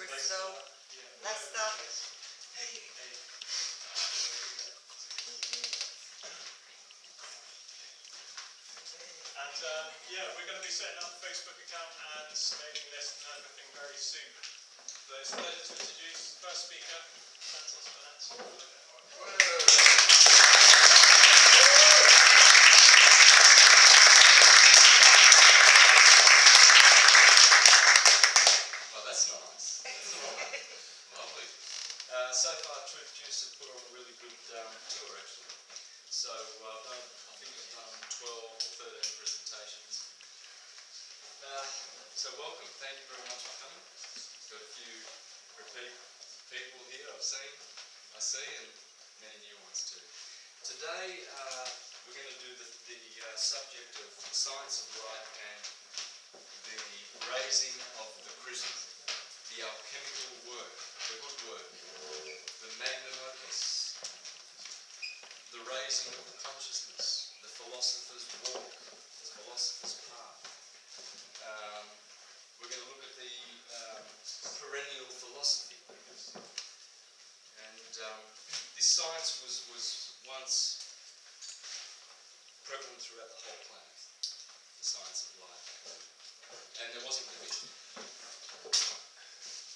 crystal, that stuff. And we're going to be setting up a Facebook account and mailing list and everything very soon. So it's a pleasure to introduce the first speaker, Santos Bonacci. Well, that's nice. That's lovely. So far, Truth Juice have put on a really good tour, actually. So I think I've done 12 or 13 presentations. So welcome. Thank you very much for coming. Got a few repeat people here I see, and many new ones too. Today we're going to do the subject of the science of light and the raising of the chrism, the alchemical work, the good work, the magnum opus, the raising of the consciousness, the philosopher's walk, the philosopher's path. We're going to look at the perennial philosophy. And this science was once prevalent throughout the whole planet, the science of light. And there wasn't division.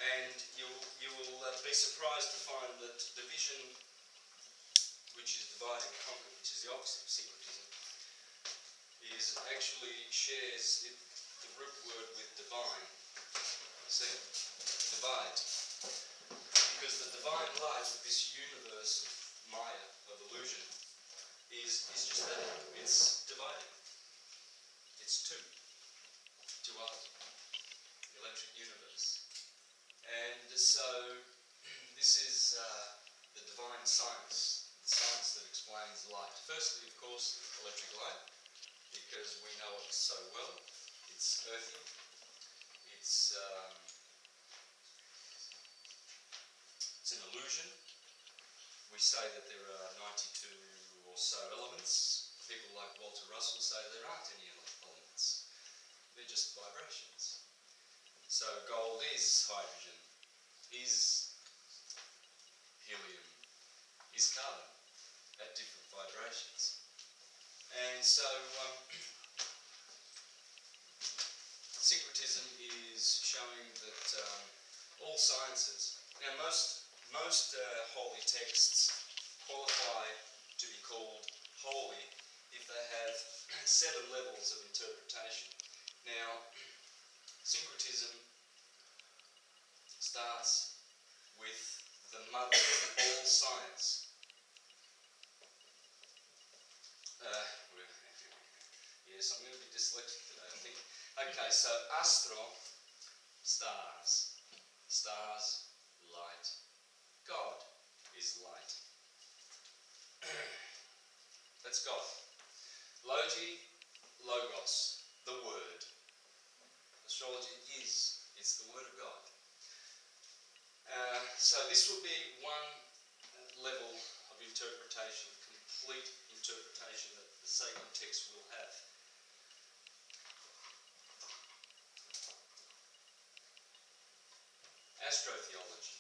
And you will be surprised to find that division, which is divide and conquer, which is the opposite of syncretism, is actually shares the root word with divine. See? Divide. Because the divine light of this universe of Maya, of illusion, is just that. It's dividing. It's two other. The electric universe. And so this is the divine science, the science that explains light. Firstly, of course, electric light, because we know it so well. It's earthy. It's an illusion. We say that there are 92 or so elements. People like Walter Russell say there aren't any elements. They're just vibrations. So gold is hydrogen, is helium, is carbon at different vibrations. And so syncretism is showing that all sciences, now most holy texts qualify to be called holy if they have 7 levels of interpretation. Now, syncretism starts with the mother of all science. Yes, I'm going to be dyslexic today, I think. Okay, so astro, stars. Stars, light. God is light. That's God. Logi, logos, the word. Astrology it's the word of God. So this will be one level of interpretation, complete interpretation that the sacred text will have. Astrotheology.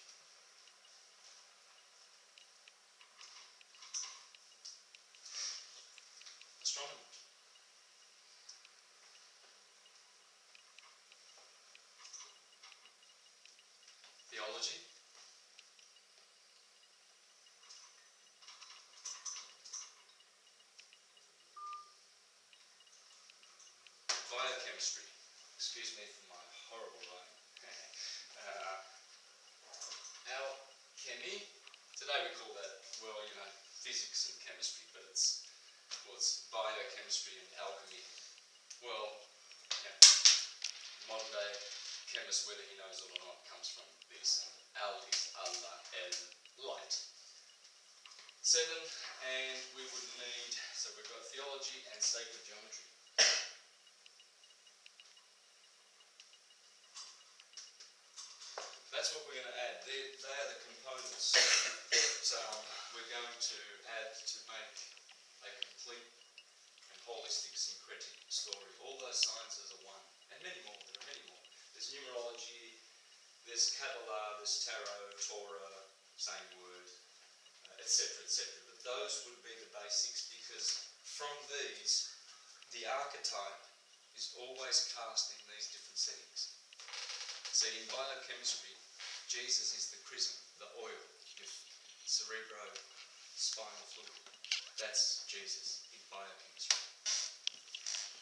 Astronomy. Theology. Biochemistry. Excuse me for my horrible writing. Alchemy. Today we call that, physics and chemistry, but it's biochemistry and alchemy. Well, modern day chemist, whether he knows it or not, comes from this. Al is Allah, El, light. 7, and we would need, so we've got theology and sacred geometry. That's what we're going to add. They are the components that we're going to add to make a complete and holistic syncretic story. All those sciences are one, and many more. There are many more. There's numerology, There's Kabbalah, there's Tarot, Torah, same word, etc., etc. But those would be the basics, because from these, the archetype is always cast in these different settings. So in biochemistry, Jesus is the chrism, the oil, with cerebrospinal fluid. That's Jesus in biochemistry.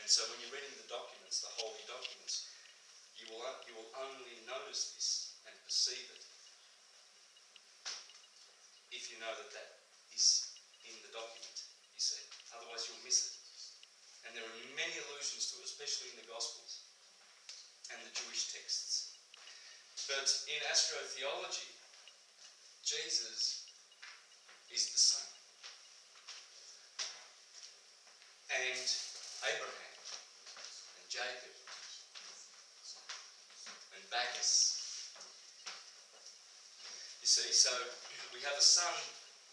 And so when you're reading the documents, the holy documents, you will only notice this and perceive it if you know that that is in the document, you see. Otherwise you'll miss it. And there are many allusions to it, especially in the Gospels and the Jewish texts. But in astrotheology, Jesus is the Son. And Abraham and Jacob and Bacchus. You see, so we have a sun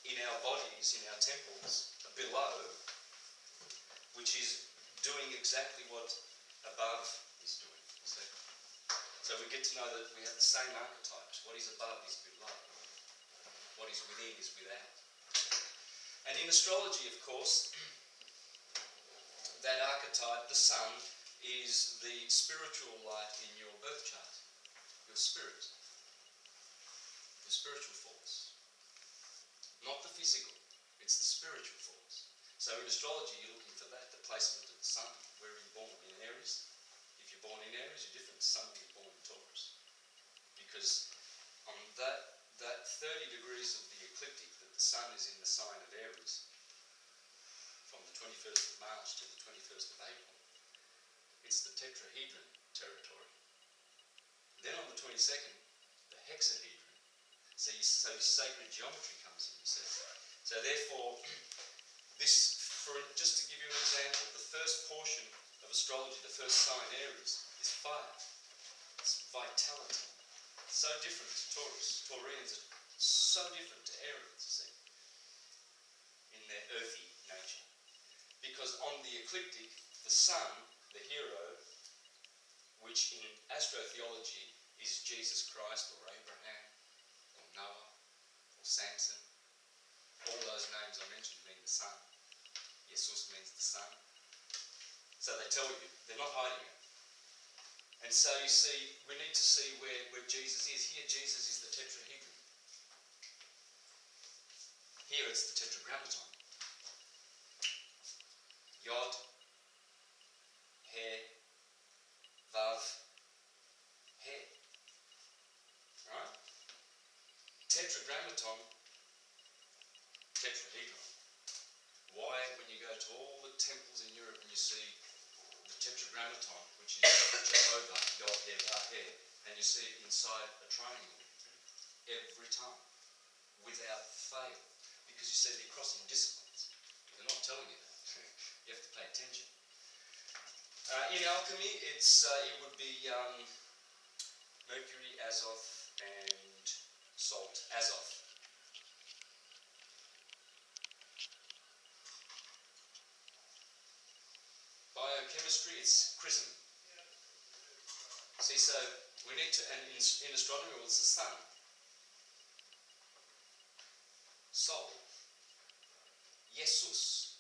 in our bodies, in our temples, below, which is doing exactly what above is doing. You see? So we get to know that we have the same archetypes. What is above is below. What is within is without. And in astrology, of course, that archetype, the sun, is the spiritual light in your birth chart, your spirit, the spiritual force. Not the physical, it's the spiritual force. So in astrology, you're looking for that, the placement of the sun. Where are you born? In Aries? If you're born in Aries, you're different to somebody born in Taurus. Because on that 30 degrees of the ecliptic, that the sun is in the sign of Aries, from the 21st of March to the 21st of April, it's the tetrahedron territory. Then on the 22nd, the hexahedron. So sacred geometry comes in, you see. So therefore, just to give you an example, the first portion of astrology, the first sign Aries, is fire. It's vitality. So different to Taurus. Taurians are so different to Aries, you see, in their earthy nature. Because on the ecliptic, the sun, the hero, which in astrotheology is Jesus Christ or Abraham or Noah or Samson, all those names I mentioned mean the sun. Jesus means the sun. So they tell you, they're not hiding it. And so you see, we need to see where Jesus is. Here Jesus is the tetrahedron. Here it's the tetragrammaton. Yod, He, Vav, He. Right? Tetragrammaton, tetrahedron. Why, when you go to all the temples in Europe and you see the tetragrammaton, which is Jehovah, Yod, He, Vav, He, and you see it inside a triangle every time, without fail, because you see they're crossing disciplines. They're not telling you that. You have to pay attention. In alchemy, it would be mercury, azoth, and salt, azoth. Biochemistry, it's chrism. See, so we need to, and in astronomy, well, it's the sun. Sol. Jesus.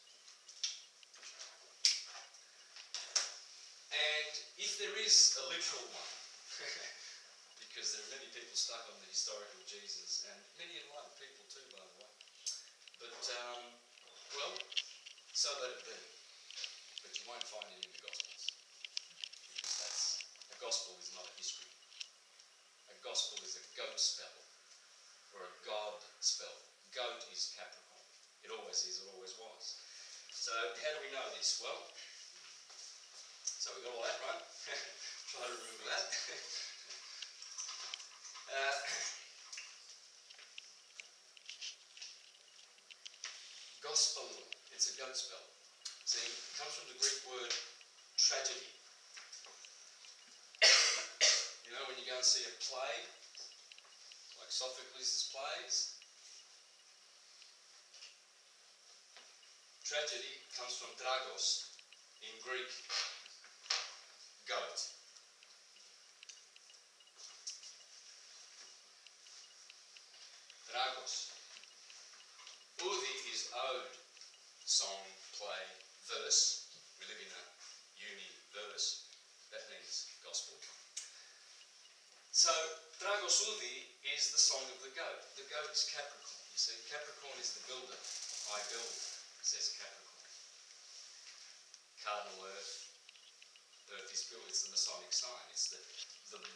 And if there is a literal one, because there are many people stuck on the historical Jesus, and many enlightened people too, by the way. But, well, so let it be. But you won't find it in the Gospels. Because a Gospel is not a history. A Gospel is a goat spell, or a God spell. Goat is Capricorn. It always is, it always was. So how do we know this? Well, so we got all that, right? Try to remember that. Gospel, it's a goat spell. See, it comes from the Greek word tragedy. You know, when you go and see a play, like Sophocles' plays, tragedy comes from dragos in Greek, goat. Dragos. Udi is ode, song, play, verse. We live in a universe. That means gospel. So, Dragos Udi is the song of the goat. The goat is Capricorn. You see, Capricorn is the builder. I build, says Capricorn. Cardinal Earth. Earth is built. It's the Masonic sign. It's the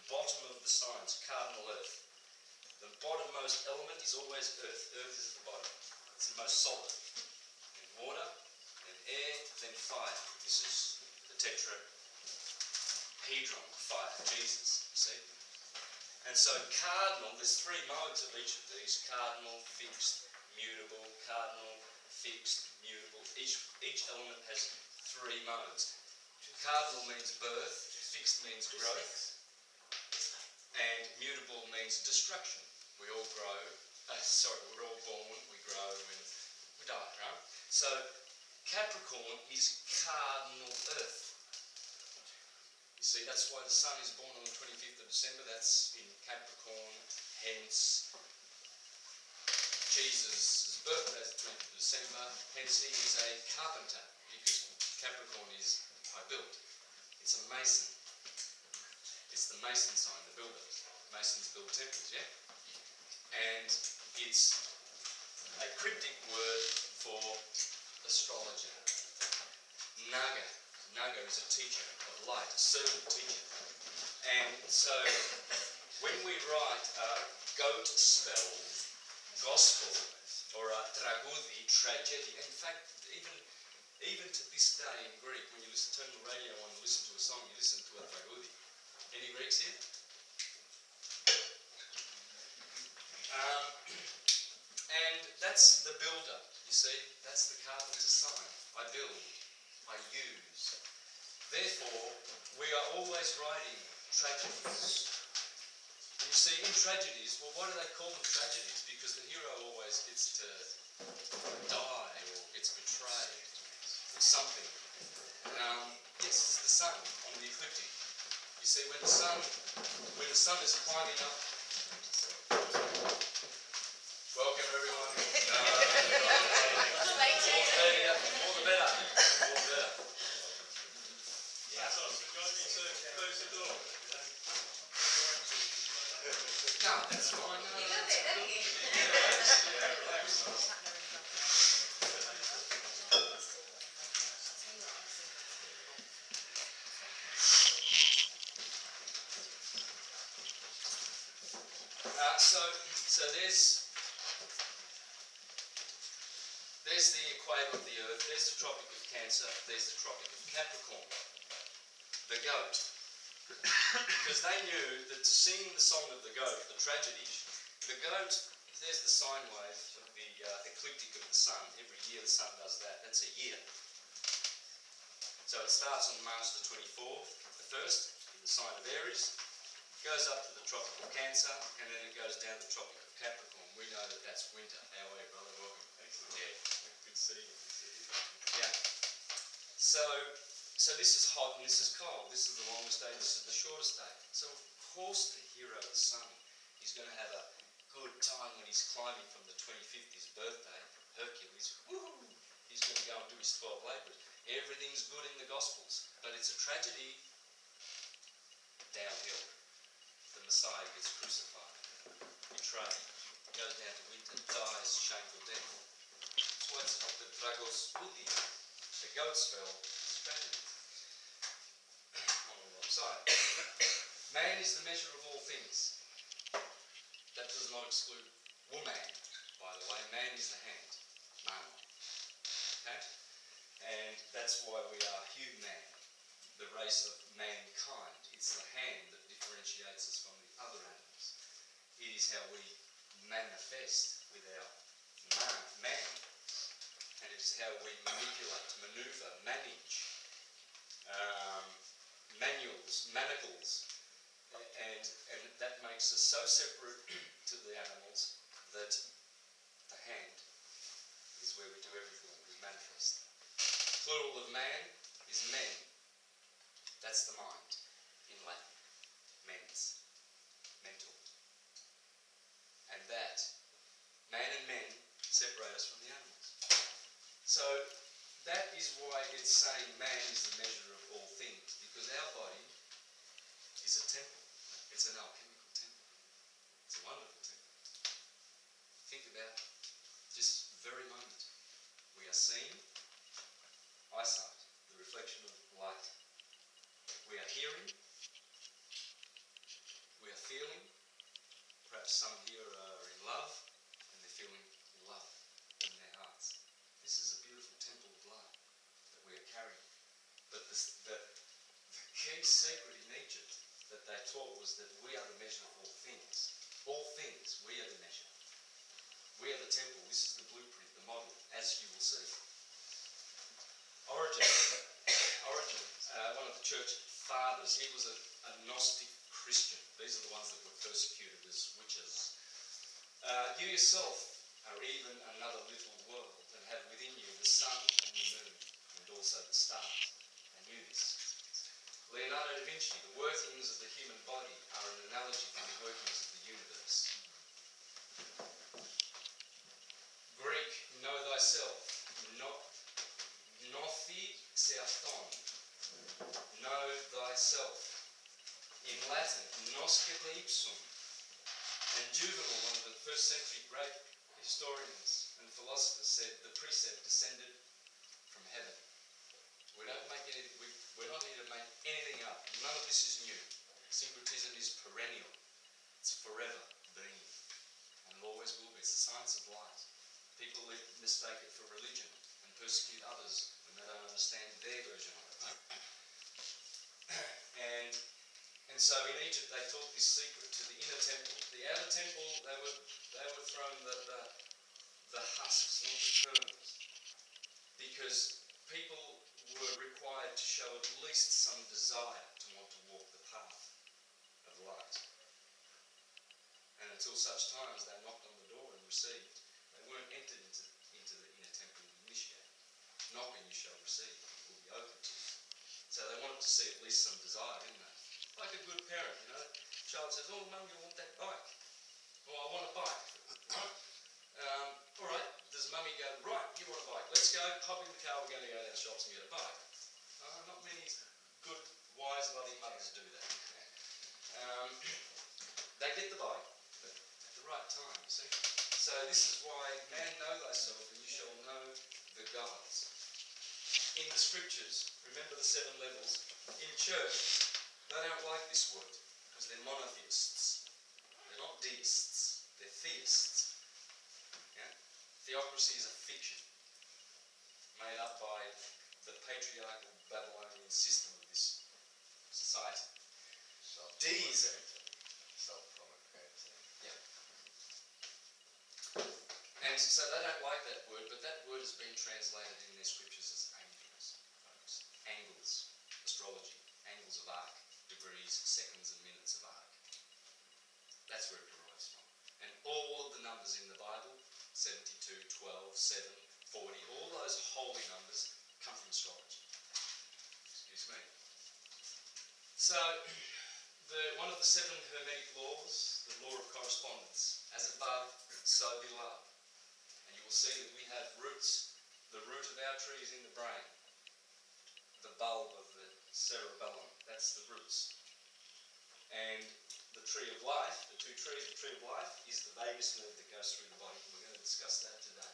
bottom of the signs, cardinal Earth. The bottommost element is always Earth. Earth is at the bottom. It's the most solid. Then water, then air, then fire. This is the tetrahedron, fire, Jesus, you see. And so cardinal, there's three modes of each of these. Cardinal, fixed, mutable, cardinal, fixed, mutable. Each element has three modes. Cardinal means birth, fixed means growth, and mutable means destruction. We all grow, we're all born, we grow, and we die, right? So Capricorn is cardinal Earth. You see, that's why the sun is born on the 25th of December. That's in Capricorn, hence Jesus' birthday is the 25th of December, hence he is a carpenter, because Capricorn is I build. It's a mason. It's the mason sign, the builder. Masons build temples, yeah? And it's a cryptic word for astrologer. Naga. Naga is a teacher of light, a servant teacher. And so when we write a goat spell, gospel, or a dragudi, tragedy, in fact, even to this day in Greek, when you turn the radio on and listen to a song, you listen to a dragudi. Any Greeks here? And that's the builder, you see. That's the carpenter's sign. I build. I use. Therefore, we are always writing tragedies. And you see, in tragedies, well, why do they call them tragedies? Because the hero always gets to die or gets betrayed. Something. Yes, it's the sun on the ecliptic. You see, when the sun is climbing up. Welcome everyone. More the better. Yeah. Santos, would you like me to close the door? No, that's fine. You love it, don't you? Yeah, relax. So there's the equator of the Earth, there's the Tropic of Cancer, there's the Tropic of Capricorn, the goat. Because they knew that to sing the song of the goat, the tragedy, the goat, there's the sine wave of the ecliptic of the sun. Every year the sun does that. That's a year. So it starts on March the 24th, the 1st, in the sign of Aries, goes up to the Tropic of Cancer, and then it goes down the Tropic of Capricorn. We know that that's winter. How are you, brother? Welcome. Excellent. Yeah. Good to see you. Yeah. So this is hot and this is cold. This is the longest day, this is the shortest day. So of course the hero of the sun, he's going to have a good time when he's climbing from the 25th, his birthday, Hercules. Woo! He's going to go and do his 12 labours. Everything's good in the Gospels, but it's a tragedy downhill. The Messiah gets crucified, betrayed, goes down to winter, dies shameful death. That's why it's not the Dragos Udi, the goat spell, is a tragedy. On the wrong side. Man is the measure of all things. That does not exclude woman, by the way. Man is the hand. Man. Okay? And that's why we are human, the race of mankind. It's the hand that differentiates us from the other animals. It is how we manifest with our man. And it is how we manipulate, maneuver, manage, manacles. And that makes us so separate to the animals that the hand is where we do everything, we manifest. Plural of man is men. That's the mind in Latin. Mens. Mental. And that, man perhaps some here are in love, and they're feeling love in their hearts. This is a beautiful temple of love that we are carrying. But the key secret in Egypt that they taught was that we are the measure of all things. All things, we are the measure. We are the temple. This is the blueprint, the model, as you will see. Origen, one of the church fathers, he was a Gnostic Christian. These are the ones that were persecuted as witches. You yourself are even another little world and have within you the sun and the moon and also the stars. They knew this. Leonardo da Vinci, the workings of the human body are an analogy for the workings of the universe. Greek, know thyself. Gnothi seathon. Know thyself. In Latin, noscete ipsum. And Juvenal, one of the first century great historians and philosophers, said the precept descended from heaven. We don't make we're not here to make anything up. None of this is new. Syncretism is perennial. It's forever being. And it always will be. It's the science of light. People mistake it for religion and persecute others when they don't understand their version of it. And so in Egypt they taught this secret to the inner temple. The outer temple, they were thrown the husks, not the kernels. Because people were required to show at least some desire to want to walk the path of light. And until such time as they knocked on the door and received, they weren't entered into the inner temple and initiated. Knock and you shall receive, it will be open to you. So they wanted to see at least some desire, didn't they? Like a good parent, you know. Child says, oh, Mum, you want that bike? Oh, I want a bike. Right? All right, does Mummy go, right, you want a bike? Let's go, hop in the car, we're going to go down the shops and get a bike. Not many good, wise, loving mothers do that. They get the bike, but at the right time, you see. So this is why, man, know thyself, and you shall know the gods. In the scriptures, remember the 7 levels. In church, they don't like this word, because they're monotheists. They're not deists, they're theists. Yeah? Theocracy is a fiction made up by the patriarchal Babylonian system of this society. Deism. Yeah. And so they don't like that word, but that word has been translated in their scriptures as angels, folks. Angles, astrology, angles of arc, degrees, seconds and minutes of arc. That's where it derives from. And all of the numbers in the Bible, 72, 12, 7, 40, all those holy numbers come from astrology. Excuse me. So, one of the 7 Hermetic laws, the law of correspondence, as above, so below. And you will see that we have roots. The root of our tree is in the brain. The bulb of the cerebellum, that's the roots. And the tree of life, the 2 trees, the tree of life is the vagus nerve that goes through the body. We're going to discuss that today.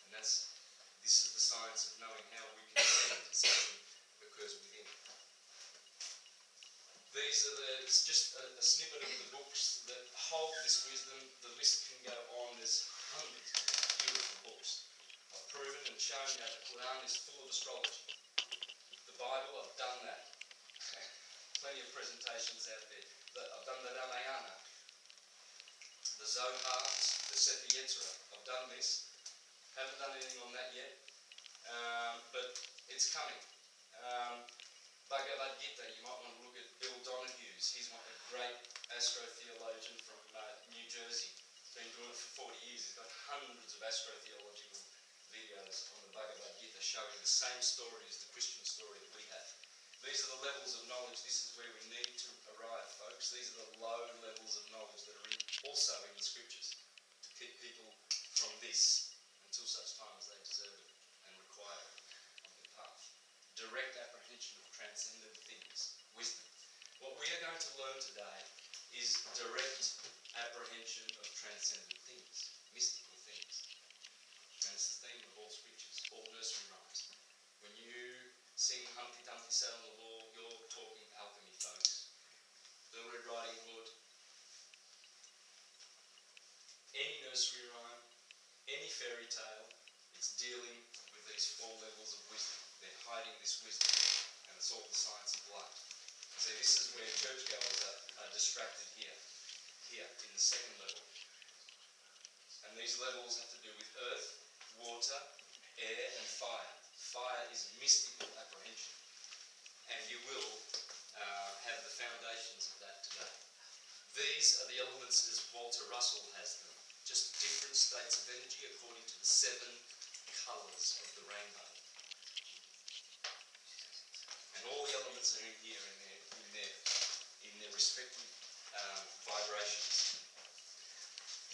And this is the science of knowing how we can ascend. Ascension occurs within. It's just a snippet of the books that hold this wisdom. The list can go on. There's hundreds of beautiful books. I've proven and shown you that the Quran is full of astrology. The Bible, I've done that. Plenty of presentations out there. I've done the Ramayana, the Zohar, the Sefer Yetzirah. I've done this. Haven't done anything on that yet, but it's coming. Bhagavad Gita, you might want to look at Bill Donohue's. He's a great astrotheologian from New Jersey. He's been doing it for 40 years. He's got hundreds of astrotheological videos on the Bhagavad Gita showing the same story as the Christian story that we have. These are the levels of knowledge. This is where we need to arrive, folks. These are the low levels of knowledge that are also in the scriptures to keep people from this until such time as they deserve it and require it on their path. Direct apprehension of transcendent things, wisdom. What we are going to learn today is direct apprehension of transcendent things, mystical things. And it's the theme of all scriptures, all nursery rhymes. When you sing Humpty Dumpty Sat on the Wall, you're talking alchemy, folks. Little Red Riding Hood, nursery rhyme, any fairy tale, it's dealing with these 4 levels of wisdom. They're hiding this wisdom, and it's all the science of light. See, this is where churchgoers are distracted here in the 2nd level. And these levels have to do with earth, water, air and fire. Fire is mystical apprehension. And you will have the foundations of that today. These are the elements as Walter Russell has them, just different states of energy according to the 7 colours of the rainbow. And all the elements are in here in their respective vibrations.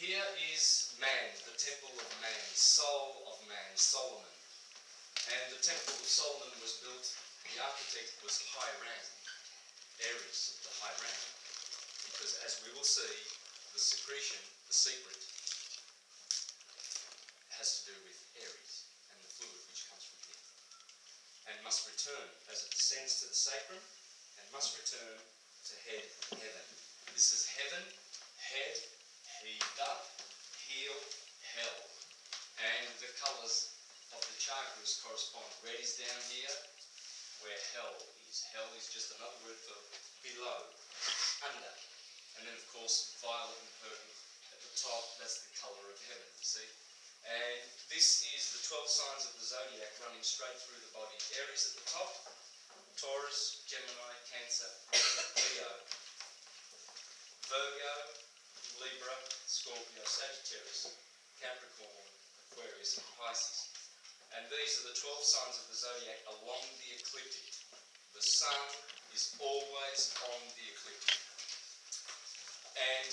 Here is man, the temple of man, soul of man, Solomon. And the temple of Solomon was built, the architect was Hiram, Aries, the Hiram. Because as we will see, the secretion, the secret, has to do with Aries and the fluid which comes from here. And must return as it descends to the sacrum, and must return to head, heaven. This is heaven, head, heaved up, heel, held. And the colours of the chakras correspond. Red is down here, where hell is. Hell is just another word for below, under. And then, of course, violet and purple at the top, that's the colour of heaven, you see. And this is the 12 signs of the zodiac running straight through the body. Aries at the top, Taurus, Gemini, Cancer, Leo, Virgo, Libra, Scorpio, Sagittarius, Capricorn, Aquarius and Pisces. And these are the 12 signs of the zodiac along the ecliptic. The sun is always on the ecliptic. And